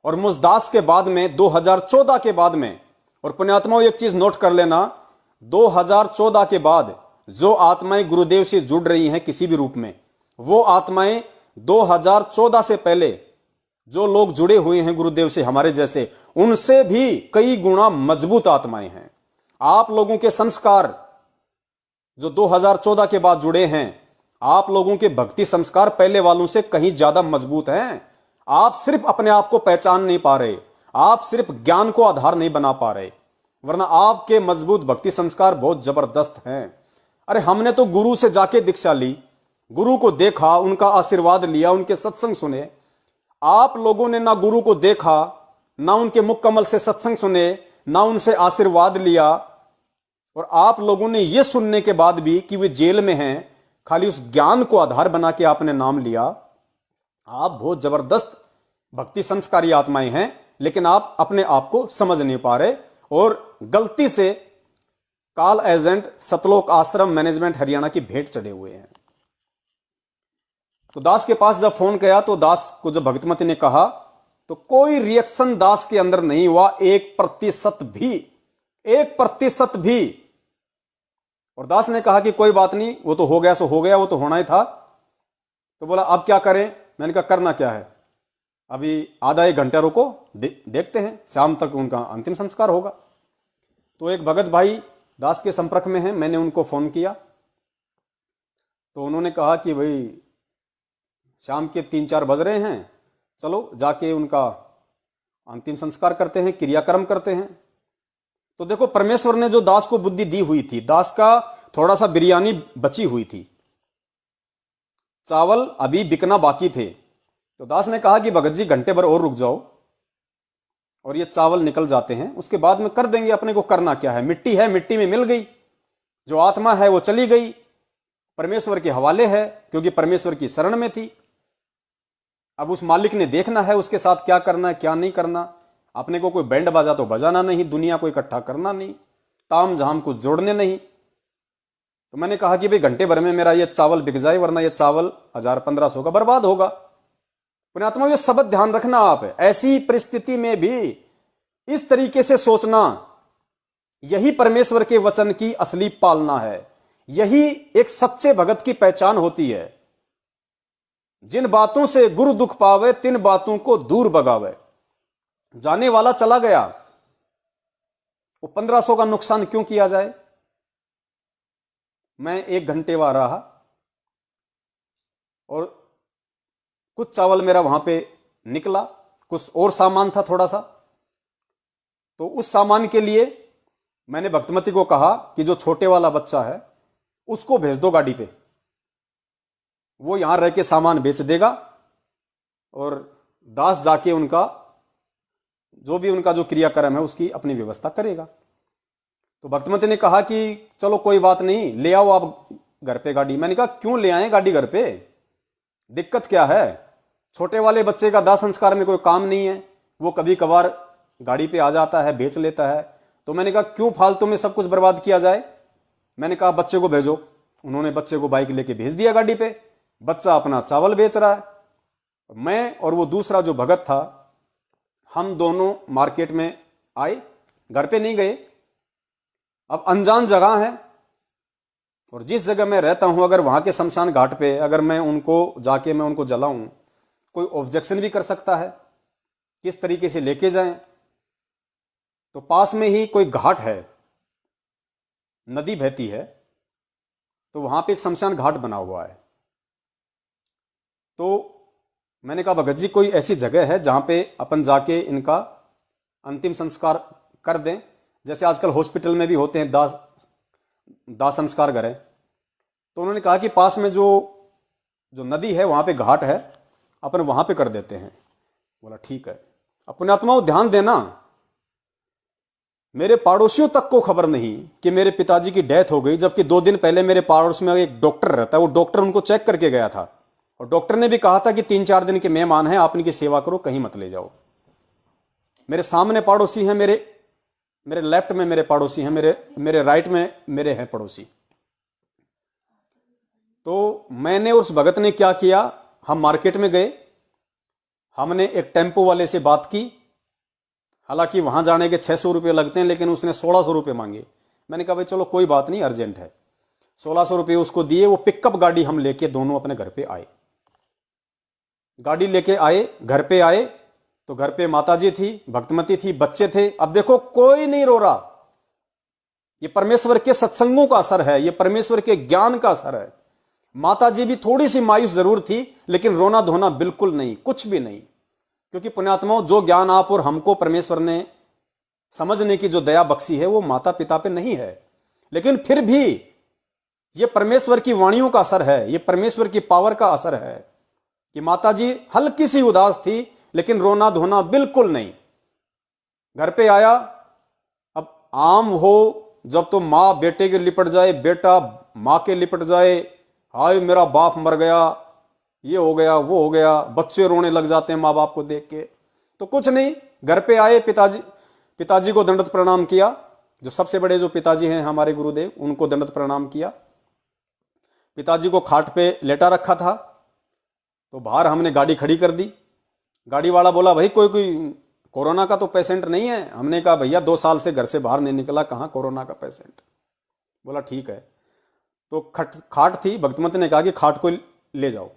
और मुझदास के बाद में 2014 के बाद में, और पुण्यात्माओं एक चीज नोट कर लेना, 2014 के बाद जो आत्माएं गुरुदेव से जुड़ रही हैं किसी भी रूप में, वो आत्माएं 2014 से पहले जो लोग जुड़े हुए हैं गुरुदेव से हमारे जैसे, उनसे भी कई गुना मजबूत आत्माएं हैं। आप लोगों के संस्कार जो 2014 के बाद जुड़े हैं, आप लोगों के भक्ति संस्कार पहले वालों से कहीं ज्यादा मजबूत हैं। आप सिर्फ अपने आप को पहचान नहीं पा रहे, आप सिर्फ ज्ञान को आधार नहीं बना पा रहे, वरना आपके मजबूत भक्ति संस्कार बहुत जबरदस्त हैं। अरे हमने तो गुरु से जाके दीक्षा ली, गुरु को देखा, उनका आशीर्वाद लिया, उनके सत्संग सुने, आप लोगों ने ना गुरु को देखा, ना उनके मुख कमल से सत्संग सुने, ना उनसे आशीर्वाद लिया, और आप लोगों ने यह सुनने के बाद भी कि वे जेल में हैं, खाली उस ज्ञान को आधार बना के आपने नाम लिया। आप बहुत जबरदस्त भक्ति संस्कारी आत्माएं हैं, लेकिन आप अपने आप को समझ नहीं पा रहे और गलती से काल एजेंट सतलोक आश्रम मैनेजमेंट हरियाणा की भेंट चढ़े हुए हैं। तो दास के पास जब फोन गया तो दास को जब भगतमती ने कहा तो कोई रिएक्शन दास के अंदर नहीं हुआ, 1% भी, 1% भी। और दास ने कहा कि कोई बात नहीं, वो तो हो गया सो हो गया, वो तो होना ही था। तो बोला अब क्या करें? मैंने कहा करना क्या है, अभी आधा 1 घंटा रुको, देखते हैं, शाम तक उनका अंतिम संस्कार होगा। तो एक भगत भाई दास के संपर्क में हैं, मैंने उनको फोन किया तो उन्होंने कहा कि भाई शाम के 3-4 बज रहे हैं, चलो जाके उनका अंतिम संस्कार करते हैं, क्रियाक्रम करते हैं। तो देखो परमेश्वर ने जो दास को बुद्धि दी हुई थी, दास का थोड़ा सा बिरयानी बची हुई थी, चावल अभी बिकना बाकी थे। तो दास ने कहा कि भगत जी घंटे भर और रुक जाओ और ये चावल निकल जाते हैं, उसके बाद में कर देंगे, अपने को करना क्या है, मिट्टी है, मिट्टी में मिल गई, जो आत्मा है वो चली गई, परमेश्वर के हवाले है, क्योंकि परमेश्वर की शरण में थी। अब उस मालिक ने देखना है उसके साथ क्या करना है क्या नहीं करना। अपने को कोई बैंड बाजा तो बजाना नहीं, दुनिया को इकट्ठा करना नहीं, ताम झाम को जोड़ने नहीं। तो मैंने कहा कि भाई घंटे भर में मेरा ये चावल बिक जाए, वरना ये चावल 1000-1500 का बर्बाद होगा। पुण्यात्मा ये शब्द ध्यान रखना, आप ऐसी परिस्थिति में भी इस तरीके से सोचना, यही परमेश्वर के वचन की असली पालना है, यही एक सच्चे भगत की पहचान होती है। जिन बातों से गुरु दुख पावे, तिन बातों को दूर भगावे। जाने वाला चला गया, वो 1500 का नुकसान क्यों किया जाए। मैं 1 घंटे वहां रहा और कुछ चावल मेरा वहां पे निकला, कुछ और सामान था थोड़ा सा। तो उस सामान के लिए मैंने भक्तमती को कहा कि जो छोटे वाला बच्चा है उसको भेज दो गाड़ी पे, वो यहां रह के सामान बेच देगा और दास जाके उनका जो भी उनका जो क्रियाक्रम है उसकी अपनी व्यवस्था करेगा। तो भक्तमती ने कहा कि चलो कोई बात नहीं, ले आओ आप घर पे गाड़ी। मैंने कहा क्यों ले आए गाड़ी घर पे, दिक्कत क्या है? छोटे वाले बच्चे का दाह संस्कार में कोई काम नहीं है, वो कभी कभार गाड़ी पे आ जाता है, बेच लेता है। तो मैंने कहा क्यों फालतू में सब कुछ बर्बाद किया जाए। मैंने कहा बच्चे को भेजो। उन्होंने बच्चे को बाइक लेके भेज दिया गाड़ी पे, बच्चा अपना चावल बेच रहा है। मैं और वो दूसरा जो भगत था, हम दोनों मार्केट में आए, घर पे नहीं गए। अब अनजान जगह है और जिस जगह मैं रहता हूं, अगर वहां के शमशान घाट पे अगर मैं उनको जाके मैं उनको जलाऊं, कोई ऑब्जेक्शन भी कर सकता है, किस तरीके से लेके जाएं। तो पास में ही कोई घाट है, नदी बहती है, तो वहां पे एक शमशान घाट बना हुआ है। तो मैंने कहा भगत जी कोई ऐसी जगह है जहां पे अपन जाके इनका अंतिम संस्कार कर दें, जैसे आजकल हॉस्पिटल में भी होते हैं दाह संस्कार घर है। तो उन्होंने कहा कि पास में जो नदी है वहां पे घाट है, अपन वहां पे कर देते हैं। बोला ठीक है। अपने आत्माओं ध्यान देना, मेरे पड़ोसियों तक को खबर नहीं कि मेरे पिताजी की डेथ हो गई, जबकि 2 दिन पहले मेरे पड़ोस में एक डॉक्टर रहता है, वो डॉक्टर उनको चेक करके गया था और डॉक्टर ने भी कहा था कि 3-4 दिन के मेहमान हैं, आप इनकी सेवा करो, कहीं मत ले जाओ। मेरे सामने पड़ोसी हैं, मेरे लेफ्ट में मेरे पड़ोसी हैं, मेरे राइट में मेरे हैं पड़ोसी। तो मैंने उस भगत ने क्या किया, हम मार्केट में गए, हमने एक टेम्पो वाले से बात की। हालांकि वहां जाने के 600 रुपये लगते हैं, लेकिन उसने 1600 रुपये मांगे। मैंने कहा भाई चलो कोई बात नहीं, अर्जेंट है। 1600 रुपये उसको दिए। वो पिकअप गाड़ी हम लेके दोनों अपने घर पे आए। गाड़ी लेके आए, घर पे आए तो घर पे माताजी थी, भक्तमती थी, बच्चे थे। अब देखो कोई नहीं रो रहा। ये परमेश्वर के सत्संगों का असर है, ये परमेश्वर के ज्ञान का असर है। माताजी भी थोड़ी सी मायूस जरूर थी, लेकिन रोना धोना बिल्कुल नहीं, कुछ भी नहीं। क्योंकि पुण्यात्माओं, जो ज्ञान आप और हमको परमेश्वर ने समझने की जो दया बख्शी है, वो माता पिता पे नहीं है। लेकिन फिर भी ये परमेश्वर की वाणियों का असर है, ये परमेश्वर की पावर का असर है। कि माताजी हल्की सी उदास थी, लेकिन रोना धोना बिल्कुल नहीं। घर पे आया, अब आम हो जब तो माँ बेटे के लिपट जाए, बेटा माँ के लिपट जाए, हाय मेरा बाप मर गया, ये हो गया वो हो गया, बच्चे रोने लग जाते हैं माँ बाप को देख के। तो कुछ नहीं, घर पे आए, पिताजी को दंडवत प्रणाम किया, जो सबसे बड़े जो पिताजी हैं हमारे गुरुदेव, उनको दंडवत प्रणाम किया। पिताजी को खाट पे लेटा रखा था, तो बाहर हमने गाड़ी खड़ी कर दी। गाड़ी वाला बोला भाई कोई कोरोना का तो पेशेंट नहीं है। हमने कहा भैया 2 साल से घर से बाहर नहीं निकला, कहाँ कोरोना का पेशेंट। बोला ठीक है। तो खाट थी, भक्तमंत ने कहा कि खाट को ले जाओ।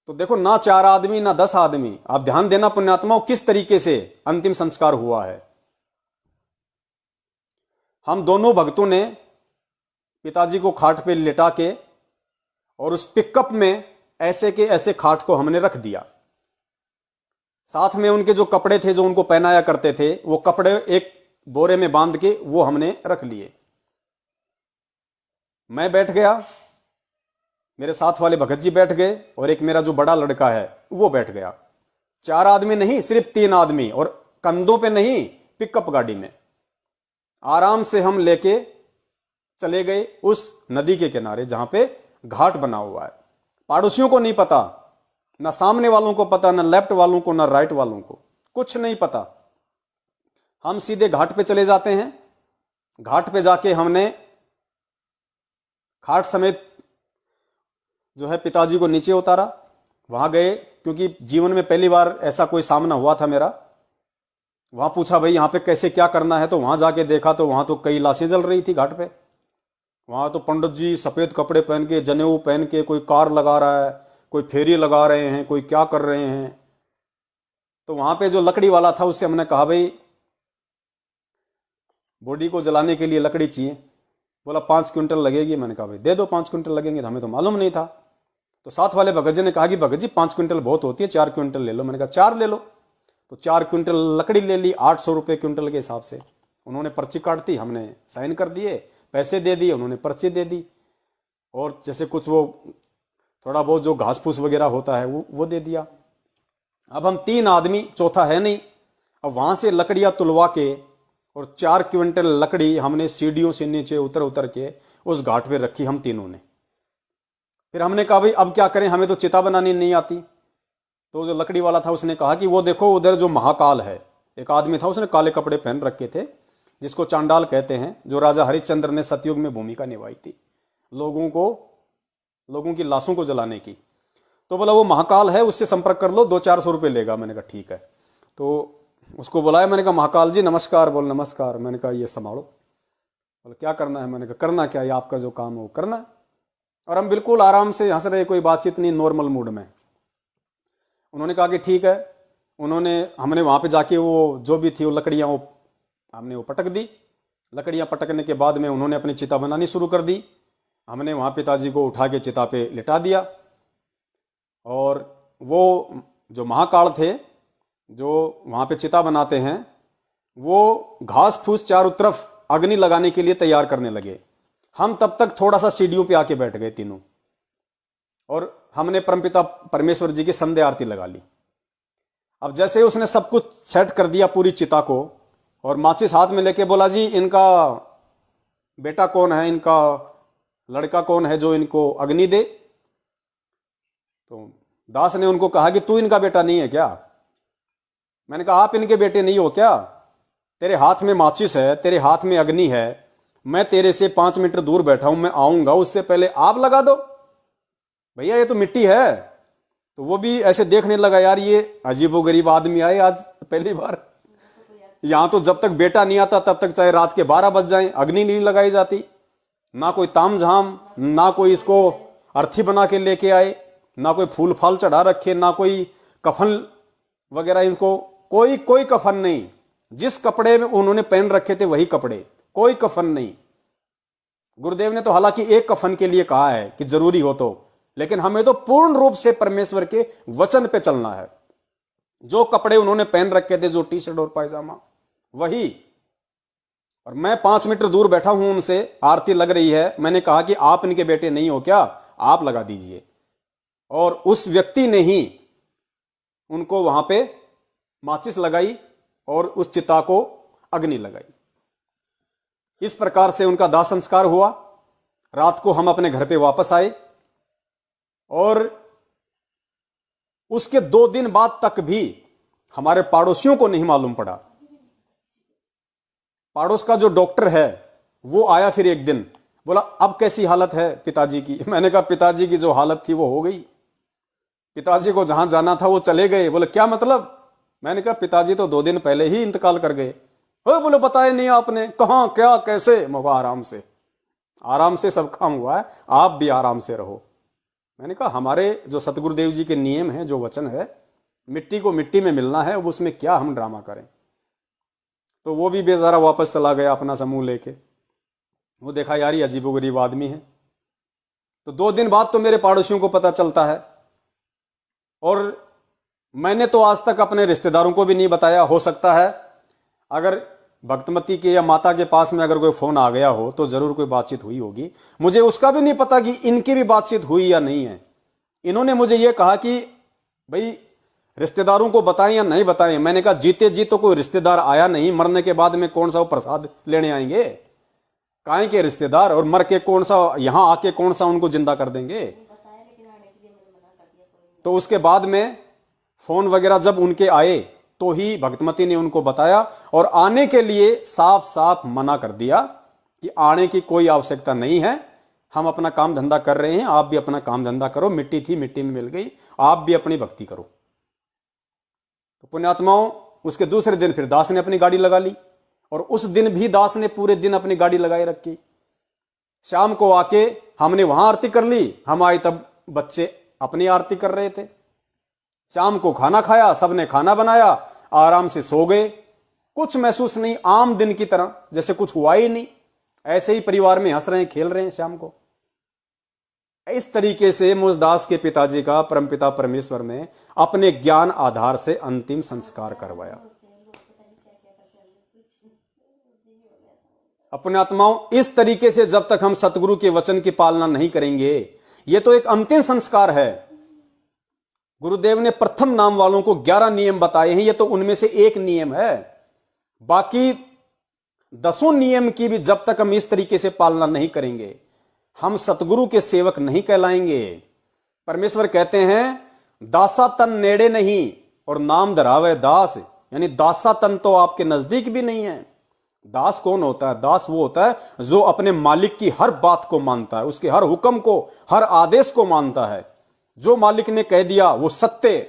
तो देखो ना 4 आदमी ना 10 आदमी, आप ध्यान देना पुण्यात्माओं, किस तरीके से अंतिम संस्कार हुआ है। हम दोनों भक्तों ने पिताजी को खाट पे लिटा के और उस पिकअप में ऐसे के ऐसे खाट को हमने रख दिया। साथ में उनके जो कपड़े थे जो उनको पहनाया करते थे, वो कपड़े एक बोरे में बांध के वो हमने रख लिए। मैं बैठ गया, मेरे साथ वाले भगत जी बैठ गए, और एक मेरा जो बड़ा लड़का है वो बैठ गया। 4 आदमी नहीं, सिर्फ 3 आदमी, और कंधों पे नहीं, पिकअप गाड़ी में आराम से हम लेके चले गए उस नदी के किनारे जहां पे घाट बना हुआ है। पड़ोसियों को नहीं पता, ना सामने वालों को पता, ना लेफ्ट वालों को, ना राइट वालों को, कुछ नहीं पता। हम सीधे घाट पे चले जाते हैं। घाट पे जाके हमने खाट समेत जो है पिताजी को नीचे उतारा। वहां गए, क्योंकि जीवन में पहली बार ऐसा कोई सामना हुआ था मेरा। वहां पूछा भाई यहां पे कैसे क्या करना है, तो वहां जाके देखा तो वहां तो कई लाशें जल रही थी घाट पे। वहां तो पंडित जी सफेद कपड़े पहन के, जनेऊ पहन के, कोई कार लगा रहा है, कोई फेरी लगा रहे हैं, कोई क्या कर रहे हैं। तो वहां पे जो लकड़ी वाला था उससे हमने कहा भाई बॉडी को जलाने के लिए लकड़ी चाहिए। बोला 5 क्विंटल लगेगी। मैंने कहा भाई दे दो, 5 क्विंटल लगेंगे, हमें तो मालूम नहीं था। तो साथ वाले भगत जी ने कहा कि भगत जी 5 क्विंटल बहुत होती है, 4 क्विंटल ले लो। मैंने कहा 4 ले लो। तो 4 क्विंटल लकड़ी ले ली, 800 रुपये क्विंटल के हिसाब से। उन्होंने पर्ची काट दी, हमने साइन कर दिए, पैसे दे दिए, उन्होंने पर्ची दे दी, और जैसे कुछ वो थोड़ा बहुत जो घास फूस वगैरह होता है वो दे दिया। अब हम 3 आदमी, चौथा है नहीं। अब वहां से लकड़ियां तुलवा के और 4 क्विंटल लकड़ी हमने सीढ़ियों से नीचे उतर उतर के उस घाट पे रखी हम तीनों ने। फिर हमने कहा भाई अब क्या करें, हमें तो चिता बनानी नहीं आती। तो जो लकड़ी वाला था उसने कहा कि वो देखो उधर जो महाकाल है, एक आदमी था उसने काले कपड़े पहन रखे थे, जिसको चांडाल कहते हैं, जो राजा हरिश्चंद्र ने सतयुग में भूमिका निभाई थी लोगों की लाशों को जलाने की। तो बोला वो महाकाल है, उससे संपर्क कर लो, 200-400 रुपये लेगा। मैंने कहा ठीक है। तो उसको बुलाया, मैंने कहा महाकाल जी नमस्कार। बोल नमस्कार। मैंने कहा ये संभालो। बोले क्या करना है। मैंने कहा करना क्या है, आपका जो काम है वो करना है। और हम बिल्कुल आराम से हंस रहे, कोई बातचीत नहीं, नॉर्मल मूड में। उन्होंने कहा कि ठीक है। हमने वहां पे जाके वो जो भी थी वो लकड़ियां हमने वो पटक दी। लकड़ियां पटकने के बाद में उन्होंने अपनी चिता बनानी शुरू कर दी। हमने वहां पिताजी को उठा के चिता पे लिटा दिया। और वो जो महाकाल थे जो वहां पे चिता बनाते हैं, वो घास फूस चारों तरफ अग्नि लगाने के लिए तैयार करने लगे। हम तब तक थोड़ा सा सीढ़ियों पे आके बैठ गए तीनों, और हमने परमपिता परमेश्वर जी की संध्या आरती लगा ली। अब जैसे उसने सब कुछ सेट कर दिया पूरी चिता को, और माचिस हाथ में लेके बोला जी इनका बेटा कौन है, इनका लड़का कौन है जो इनको अग्नि दे। तो दास ने उनको कहा कि तू इनका बेटा नहीं है क्या। मैंने कहा आप इनके बेटे नहीं हो क्या, तेरे हाथ में माचिस है, तेरे हाथ में अग्नि है, मैं तेरे से 5 मीटर दूर बैठा हूं, मैं आऊंगा उससे पहले आप लगा दो। भैया ये तो मिट्टी है। तो वो भी ऐसे देखने लगा, यार ये अजीबोगरीब आदमी आए आज पहली बार। यहां तो जब तक बेटा नहीं आता तब तक चाहे रात के 12 बज जाए अग्नि नहीं लगाई जाती, ना कोई तामझाम, ना कोई इसको अर्थी बना के लेके आए, ना कोई फूल फाल चढ़ा रखे, ना कोई कफन वगैरह, इनको कोई कफन नहीं। जिस कपड़े में उन्होंने पहन रखे थे वही कपड़े, कोई कफन नहीं। गुरुदेव ने तो हालांकि एक कफन के लिए कहा है कि जरूरी हो तो, लेकिन हमें तो पूर्ण रूप से परमेश्वर के वचन पे चलना है। जो कपड़े उन्होंने पहन रखे थे, जो टी शर्ट और पायजामा, वही। और मैं 5 मीटर दूर बैठा हूं उनसे, आरती लग रही है। मैंने कहा कि आप इनके बेटे नहीं हो क्या, आप लगा दीजिए। और उस व्यक्ति ने ही उनको वहां पे माचिस लगाई और उस चिता को अग्नि लगाई। इस प्रकार से उनका दाह संस्कार हुआ। रात को हम अपने घर पे वापस आए और उसके 2 दिन बाद तक भी हमारे पड़ोसियों को नहीं मालूम पड़ा। पड़ोस का जो डॉक्टर है वो आया फिर एक दिन, बोला अब कैसी हालत है पिताजी की। मैंने कहा पिताजी की जो हालत थी वो हो गई, पिताजी को जहां जाना था वो चले गए। बोले क्या मतलब? मैंने कहा पिताजी तो 2 दिन पहले ही इंतकाल कर गए। बोले बताया नहीं आपने, कहां क्या कैसे? मौका आराम से सब काम हुआ है, आप भी आराम से रहो। मैंने कहा हमारे जो सतगुरुदेव जी के नियम हैं, जो वचन है, मिट्टी को मिट्टी में मिलना है, अब उसमें क्या हम ड्रामा करें। तो वो भी बेचारा वापस चला गया अपना समूह लेके। वो देखा यार ये अजीबोगरीब आदमी है। तो 2 दिन बाद तो मेरे पड़ोसियों को पता चलता है और मैंने तो आज तक अपने रिश्तेदारों को भी नहीं बताया। हो सकता है अगर भक्तमती के या माता के पास में अगर कोई फोन आ गया हो तो जरूर कोई बातचीत हुई होगी। मुझे उसका भी नहीं पता कि इनकी भी बातचीत हुई या नहीं है। इन्होंने मुझे यह कहा कि भाई रिश्तेदारों को बताएं या नहीं बताएं। मैंने कहा जीते जी तो कोई रिश्तेदार आया नहीं, मरने के बाद में कौन सा वो प्रसाद लेने आएंगे? काहे के रिश्तेदार, और मर के कौन सा यहां आके कौन सा उनको जिंदा कर देंगे? तो उसके बाद में फोन वगैरह जब उनके आए तो ही भक्तमती ने उनको बताया और आने के लिए साफ साफ मना कर दिया कि आने की कोई आवश्यकता नहीं है, हम अपना काम धंधा कर रहे हैं, आप भी अपना काम धंधा करो। मिट्टी थी मिट्टी में मिल गई, आप भी अपनी भक्ति करो। तो पुण्यात्माओं, उसके दूसरे दिन फिर दास ने अपनी गाड़ी लगा ली और उस दिन भी दास ने पूरे दिन अपनी गाड़ी लगाए रखी। शाम को आके हमने वहां आरती कर ली, हम आए तब बच्चे अपनी आरती कर रहे थे। शाम को खाना खाया, सबने खाना बनाया, आराम से सो गए। कुछ महसूस नहीं, आम दिन की तरह, जैसे कुछ हुआ ही नहीं। ऐसे ही परिवार में हंस रहे हैं, खेल रहे हैं शाम को। इस तरीके से मुझदास के पिताजी का परमपिता परमेश्वर ने अपने ज्ञान आधार से अंतिम संस्कार करवाया। अपने आत्माओं, इस तरीके से जब तक हम सतगुरु के वचन की पालना नहीं करेंगे, यह तो एक अंतिम संस्कार है। गुरुदेव ने प्रथम नाम वालों को 11 नियम बताए हैं, ये तो उनमें से एक नियम है। बाकी 10 नियम की भी जब तक हम इस तरीके से पालना नहीं करेंगे, हम सतगुरु के सेवक नहीं कहलाएंगे। परमेश्वर कहते हैं दासा तन नेड़े नहीं और नाम धरावे दास, यानी दासा तन तो आपके नजदीक भी नहीं है। दास कौन होता है? दास वो होता है जो अपने मालिक की हर बात को मानता है, उसके हर हुक्म को, हर आदेश को मानता है। जो मालिक ने कह दिया वो सत्य,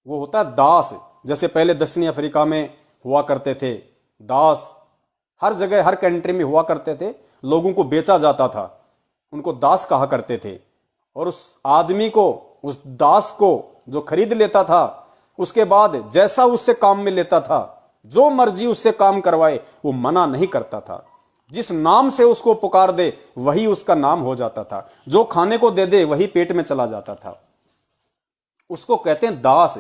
वो होता है दास। जैसे पहले दक्षिणी अफ्रीका में हुआ करते थे दास, हर जगह हर कंट्री में हुआ करते थे। लोगों को बेचा जाता था, उनको दास कहा करते थे। और उस आदमी को, उस दास को जो खरीद लेता था, उसके बाद जैसा उससे काम में लेता था, जो मर्जी उससे काम करवाए, वो मना नहीं करता था। जिस नाम से उसको पुकार दे वही उसका नाम हो जाता था, जो खाने को दे दे वही पेट में चला जाता था। उसको कहते हैं दास।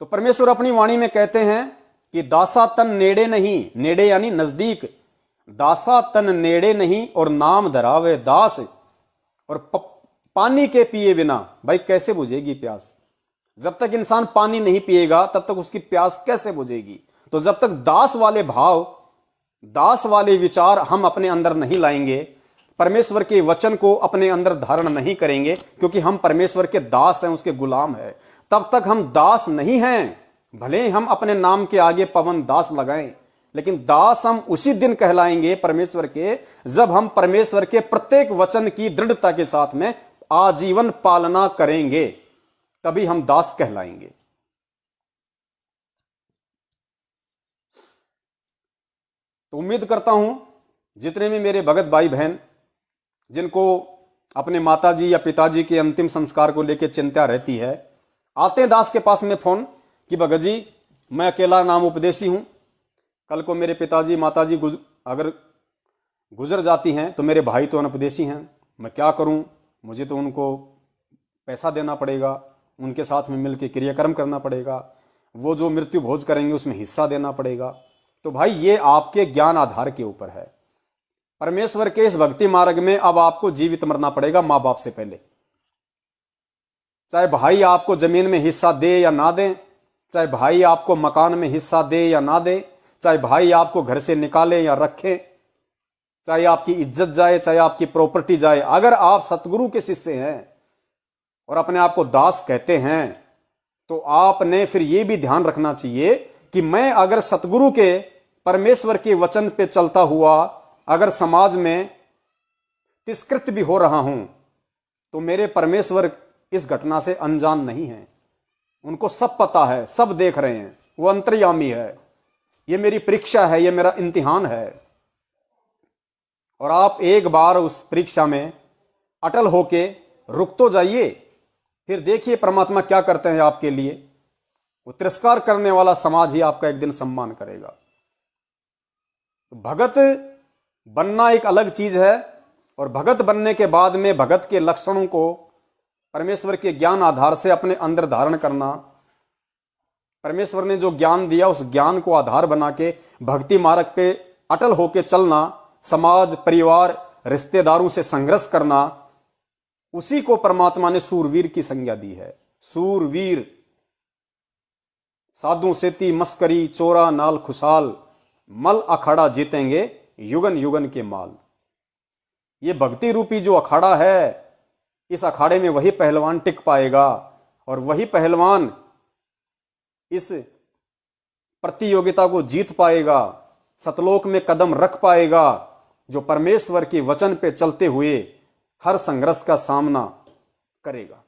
तो परमेश्वर अपनी वाणी में कहते हैं कि दासा तन नेड़े नहीं, नेड़े यानी नजदीक, दासा तन नेड़े नहीं और नाम धरावे दास। और पानी के पिए बिना भाई कैसे बुझेगी प्यास? जब तक इंसान पानी नहीं पिएगा तब तक उसकी प्यास कैसे बुझेगी? तो जब तक दास वाले भाव, दास वाले विचार हम अपने अंदर नहीं लाएंगे, परमेश्वर के वचन को अपने अंदर धारण नहीं करेंगे, क्योंकि हम परमेश्वर के दास हैं, उसके गुलाम हैं, तब तक हम दास नहीं हैं। भले हम अपने नाम के आगे पवन दास लगाएं, लेकिन दास हम उसी दिन कहलाएंगे परमेश्वर के, जब हम परमेश्वर के प्रत्येक वचन की दृढ़ता के साथ में आजीवन पालना करेंगे, तभी हम दास कहलाएंगे। तो उम्मीद करता हूं जितने भी मेरे भगत भाई बहन जिनको अपने माताजी या पिताजी के अंतिम संस्कार को लेकर चिंता रहती है, आते हैं दास के पास में फोन कि भगत जी मैं अकेला नाम उपदेशी हूं, कल को मेरे पिताजी माताजी अगर गुजर जाती हैं तो मेरे भाई तो अनुपदेशी हैं, मैं क्या करूं? मुझे तो उनको पैसा देना पड़ेगा, उनके साथ में मिलकर क्रियाकर्म करना पड़ेगा, वो जो मृत्यु भोज करेंगे उसमें हिस्सा देना पड़ेगा। तो भाई ये आपके ज्ञान आधार के ऊपर है। परमेश्वर के इस भक्ति मार्ग में अब आपको जीवित मरना पड़ेगा मां बाप से पहले। चाहे भाई आपको जमीन में हिस्सा दे या ना दे, चाहे भाई आपको मकान में हिस्सा दे या ना दे, चाहे भाई आपको घर से निकाले या रखे, चाहे आपकी इज्जत जाए, चाहे आपकी प्रॉपर्टी जाए, अगर आप सतगुरु के शिष्य हैं और अपने आप को दास कहते हैं तो आपने फिर यह भी ध्यान रखना चाहिए कि मैं अगर सतगुरु के परमेश्वर के वचन पे चलता हुआ अगर समाज में तिरस्कृत भी हो रहा हूं तो मेरे परमेश्वर इस घटना से अनजान नहीं है। उनको सब पता है, सब देख रहे हैं, वो अंतर्यामी है। ये मेरी परीक्षा है, ये मेरा इम्तिहान है। और आप एक बार उस परीक्षा में अटल होके रुक तो जाइए, फिर देखिए परमात्मा क्या करते हैं आपके लिए। वो तिरस्कार करने वाला समाज ही आपका एक दिन सम्मान करेगा। तो भगत बनना एक अलग चीज है, और भगत बनने के बाद में भगत के लक्षणों को परमेश्वर के ज्ञान आधार से अपने अंदर धारण करना, परमेश्वर ने जो ज्ञान दिया उस ज्ञान को आधार बना के भक्ति मार्ग पे अटल होके चलना, समाज, परिवार, रिश्तेदारों से संघर्ष करना, उसी को परमात्मा ने सूरवीर की संज्ञा दी है। सूरवीर साधु सेती मस्करी चोरा नाल खुशहाल, मल अखाड़ा जीतेंगे युगन युगन के माल। ये भक्ति रूपी जो अखाड़ा है, इस अखाड़े में वही पहलवान टिक पाएगा और वही पहलवान इस प्रतियोगिता को जीत पाएगा, सतलोक में कदम रख पाएगा, जो परमेश्वर के वचन पे चलते हुए हर संघर्ष का सामना करेगा।